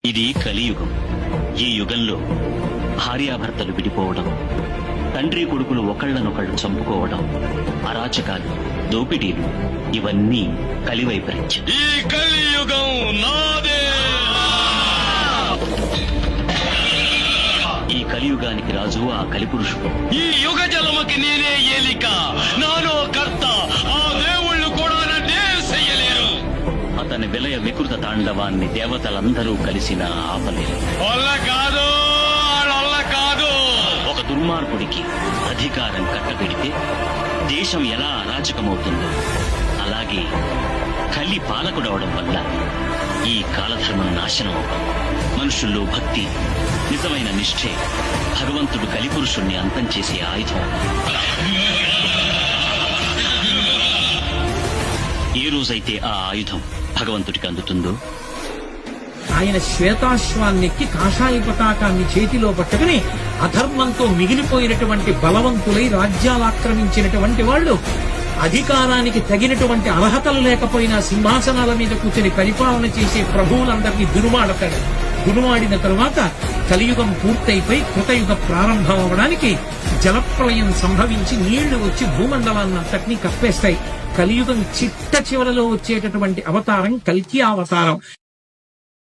ఇది కలియుగం. ఈ యుగంలో భార్యాభర్తలు విడిపోవడం, తండ్రి కొడుకులు ఒకళ్లనొకళ్ళు చంపుకోవడం, అరాచకాలు, దోపిడీలు ఇవన్నీ కలివైపరీత్యం. ఈ కలియుగం నాదే. ఈ కలియుగానికి రాజు ఆ కలిపురుషుడు. ఈ యుగ జలమకి నేనే ఏలిక, నానో కర్త. ఆ దేవుళ్ళు కూడా నన్నే చెయ్యలేరు. అతని విలయ వికృత తాండవాన్ని దేవతలందరూ కలిసిన ఆపలేరు. వల్ల కాదు, వాళ్ళ కాదు. ఒక దుర్మార్గుడికి అధికారం కట్టబెడితే దేశం ఎలా అరాచకమవుతుందో అలాగే కలి పాలకుడవడం వల్ల ఈ కాలధర్మం నాశనం అవడం. మనుషుల్లో భక్తి, నిజమైన నిష్ఠే భగవంతుడు కలిపురుషుణ్ణి అంతం చేసే ఆయుధం. ఏ రోజైతే ఆ ఆయుధం భగవంతుడికి అందుతుందో ఆయన శ్వేతాశ్వాన్నెక్కి కాషాయ పతాకాన్ని చేతిలో పట్టుకుని అధర్మంతో మిగిలిపోయినటువంటి బలవంతులై రాజ్యాలాక్రమించినటువంటి వాళ్ళు, అధికారానికి తగినటువంటి అర్హతలు లేకపోయినా సింహాసనాల మీద కూర్చొని పరిపాలన చేసే ప్రభువులందరినీ దురుమాడతాడు. దురుమాడిన తరువాత కలియుగం పూర్తయిపోయి కృతయుగ ప్రారంభం అవడానికి జలప్రళయం సంభవించి నీళ్లు వచ్చి భూమండలాన్నంతటినీ కప్పేస్తాయి. కలియుగం చిట్ట చివరలో వచ్చేటటువంటి అవతారం కల్కి అవతారం.